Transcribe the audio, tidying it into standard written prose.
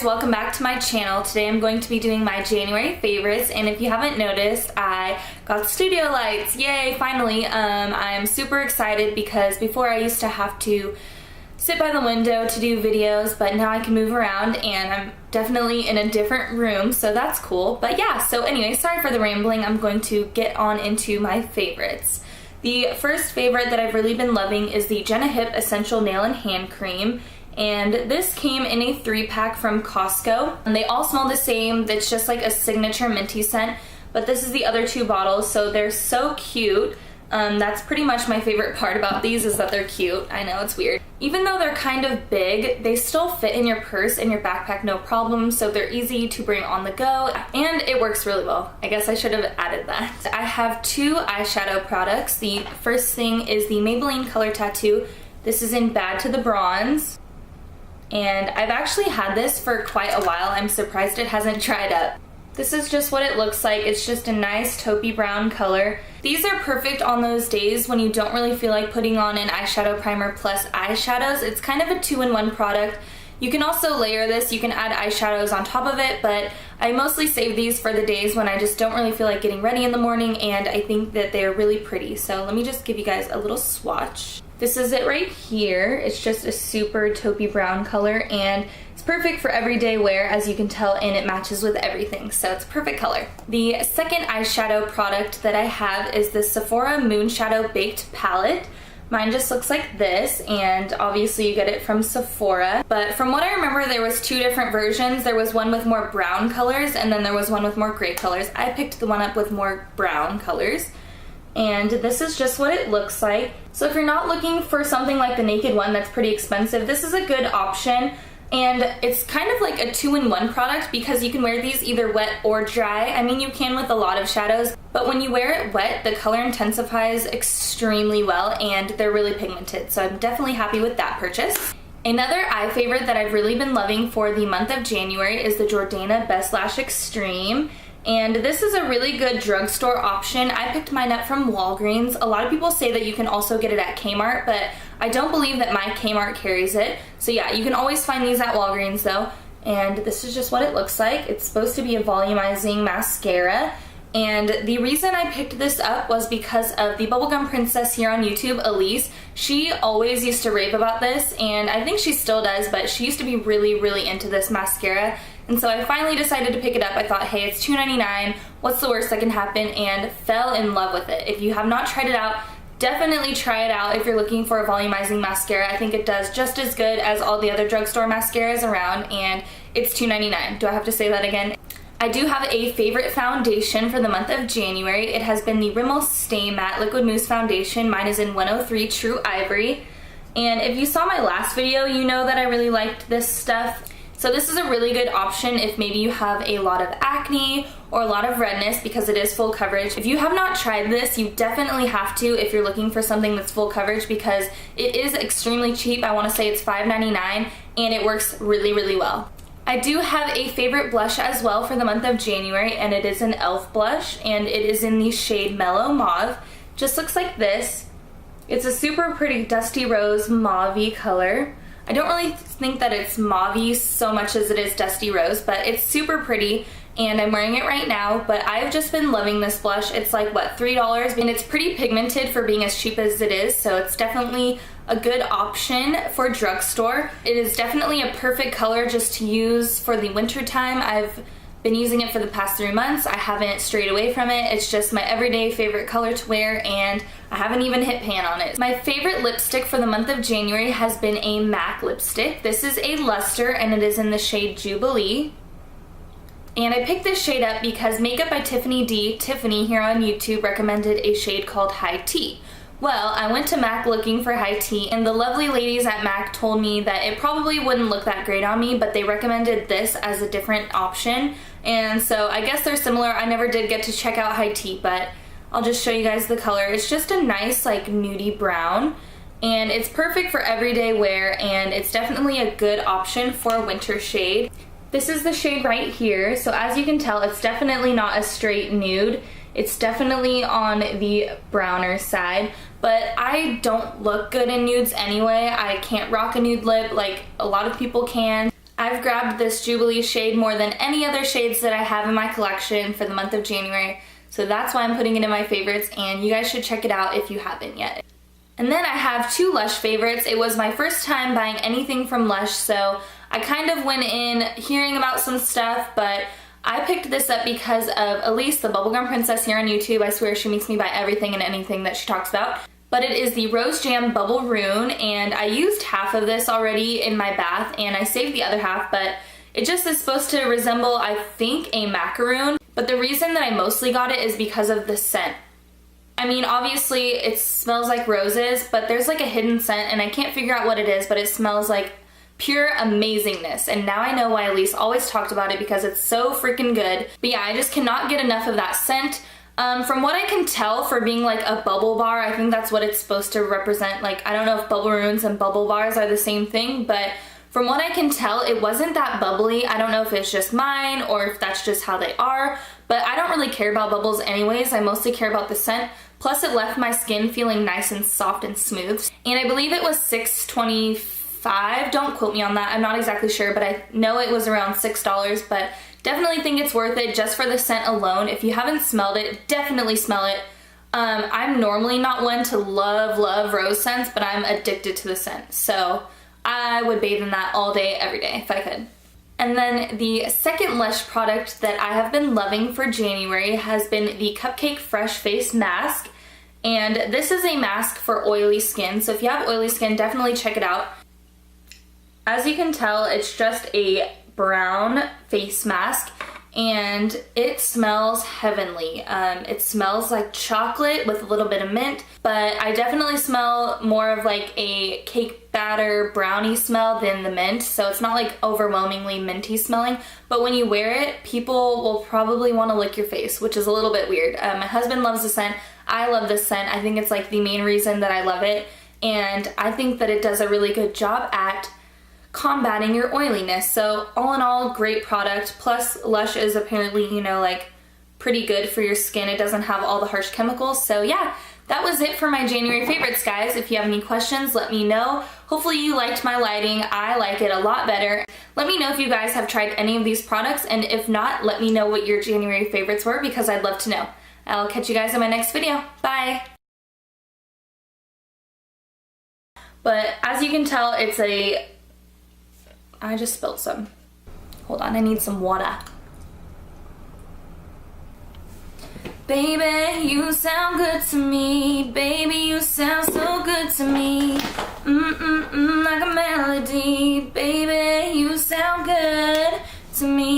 guys, welcome back to my channel. Today I'm going to be doing my January favorites, and if you haven't noticed, I got studio lights. Yay, finally. I'm super excited because before I used to have to sit by the window to do videos, but now I can move around and I'm definitely in a different room, so that's cool. But yeah, so anyway, sorry for the rambling. I'm going to get on into my favorites. The first favorite that I've really been loving is the Jenna Hip Essential Nail and Hand Cream. And this came in a 3-pack from Costco. And they all smell the same. It's just like a signature minty scent. But this is the other 2 bottles, so they're so cute. That's pretty much my favorite part about these, is that they're cute. I know, it's weird. Even though they're kind of big, they still fit in your purse and your backpack no problem, so they're easy to bring on the go, and it works really well. I guess I should have added that. I have 2 eyeshadow products. The first thing is the Maybelline Color Tattoo. This is in Bad to the Bronze. And I've actually had this for quite a while. I'm surprised it hasn't dried up. This is just what it looks like. It's just a nice taupey brown color. These are perfect on those days when you don't really feel like putting on an eyeshadow primer plus eyeshadows. It's kind of a 2-in-1 product. You can also layer this. You can add eyeshadows on top of it, but I mostly save these for the days when I just don't really feel like getting ready in the morning, and I think that they're really pretty. So let me just give you guys a little swatch. This is it right here. It's just a super taupey brown color, and it's perfect for everyday wear, as you can tell, and it matches with everything, so it's a perfect color. The second eyeshadow product that I have is the Sephora Moonshadow Baked Palette. Mine just looks like this, and obviously you get it from Sephora. But from what I remember, there was 2 different versions. There was one with more brown colors, and then there was one with more gray colors. I picked the one up with more brown colors. And this is just what it looks like. So if you're not looking for something like the Naked one that's pretty expensive, this is a good option. And it's kind of like a 2-in-1 product because you can wear these either wet or dry. I mean, you can with a lot of shadows, but when you wear it wet, the color intensifies extremely well, and they're really pigmented. So I'm definitely happy with that purchase. Another eye favorite that I've really been loving for the month of January is the Jordana Best Lash Extreme. And this is a really good drugstore option. I picked mine up from Walgreens. A lot of people say that you can also get it at Kmart, but I don't believe that my Kmart carries it. So yeah, you can always find these at Walgreens though. And this is just what it looks like. It's supposed to be a volumizing mascara. And the reason I picked this up was because of the Bubblegum Princess here on YouTube, Elise. She always used to rave about this, and I think she still does, but she used to be really, really into this mascara. And so I finally decided to pick it up. I thought, hey, it's $2.99. What's the worst that can happen? And fell in love with it. If you have not tried it out, definitely try it out if you're looking for a volumizing mascara. I think it does just as good as all the other drugstore mascaras around, and it's $2.99. Do I have to say that again? I do have a favorite foundation for the month of January. It has been the Rimmel Stay Matte Liquid Mousse Foundation. Mine is in 103 True Ivory. And if you saw my last video, you know that I really liked this stuff. So this is a really good option if maybe you have a lot of acne or a lot of redness, because it is full coverage. If you have not tried this, you definitely have to if you're looking for something that's full coverage, because it is extremely cheap. I want to say it's $5.99, and it works really, really well. I do have a favorite blush as well for the month of January, and it is an e.l.f. blush, and it is in the shade Mellow Mauve. Just looks like this. It's a super pretty dusty rose mauve-y color. I don't really think that it's mauve-y so much as it is dusty rose, but it's super pretty, and I'm wearing it right now. But I've just been loving this blush. It's like, what, $3? And it's pretty pigmented for being as cheap as it is, so it's definitely a good option for drugstore. It is definitely a perfect color just to use for the winter time. I've been using it for the past 3 months. I haven't strayed away from it. It's just my everyday favorite color to wear, and I haven't even hit pan on it. My favorite lipstick for the month of January has been a MAC lipstick. This is a Luster, and it is in the shade Jubilee. And I picked this shade up because Makeup by Tiffany D, Tiffany here on YouTube, recommended a shade called High Tea. Well, I went to MAC looking for High Tea, and the lovely ladies at MAC told me that it probably wouldn't look that great on me, but they recommended this as a different option. And so I guess they're similar. I never did get to check out High Tea, but I'll just show you guys the color. It's just a nice, like, nudie brown, and it's perfect for everyday wear, and it's definitely a good option for a winter shade. This is the shade right here, so as you can tell, it's definitely not a straight nude. It's definitely on the browner side, but I don't look good in nudes anyway. I can't rock a nude lip like a lot of people can. I've grabbed this Jubilee shade more than any other shades that I have in my collection for the month of January. So that's why I'm putting it in my favorites, and you guys should check it out if you haven't yet. And then I have two Lush favorites. It was my first time buying anything from Lush, so I kind of went in hearing about some stuff, but I picked this up because of Elise, the Bubblegum Princess here on YouTube. I swear she makes me buy everything and anything that she talks about. But it is the Rose Jam Bubble Rune, and I used half of this already in my bath, and I saved the other half, but it just is supposed to resemble, I think, a macaroon. But the reason that I mostly got it is because of the scent. I mean, obviously it smells like roses, but there's like a hidden scent, and I can't figure out what it is, but it smells like pure amazingness. And now I know why Elise always talked about it, because it's so freaking good. But yeah, I just cannot get enough of that scent. From what I can tell, for being like a bubble bar, I think that's what it's supposed to represent. Like, I don't know if bubble runes and bubble bars are the same thing, but from what I can tell, it wasn't that bubbly. I don't know if it's just mine or if that's just how they are, but I don't really care about bubbles anyways. I mostly care about the scent. Plus, it left my skin feeling nice and soft and smooth. And I believe it was $6.25. Don't quote me on that. I'm not exactly sure, but I know it was around $6, but definitely think it's worth it just for the scent alone. If you haven't smelled it, definitely smell it. I'm normally not one to love rose scents, but I'm addicted to the scent. So I would bathe in that all day, every day if I could. And then the second Lush product that I have been loving for January has been the Cupcake Fresh Face Mask. And this is a mask for oily skin. So if you have oily skin, definitely check it out. As you can tell, it's just a brown face mask, and it smells heavenly. It smells like chocolate with a little bit of mint, but I definitely smell more of like a cake batter brownie smell than the mint, so it's not like overwhelmingly minty smelling. But when you wear it, people will probably want to lick your face, which is a little bit weird. My husband loves the scent. I love this scent. I think it's like the main reason that I love it, and I think that it does a really good job at combating your oiliness. So all in all, great product. Plus Lush is apparently, you know, like pretty good for your skin. It doesn't have all the harsh chemicals. So yeah, that was it for my January favorites, guys. If you have any questions, let me know. Hopefully you liked my lighting. I like it a lot better. Let me know if you guys have tried any of these products, and if not, let me know what your January favorites were, because I'd love to know. I'll catch you guys in my next video. Bye! But as you can tell, it's a... I just spilled some. Hold on, I need some water. Baby, you sound good to me. Baby, you sound so good to me. Like a melody. Baby, you sound good to me.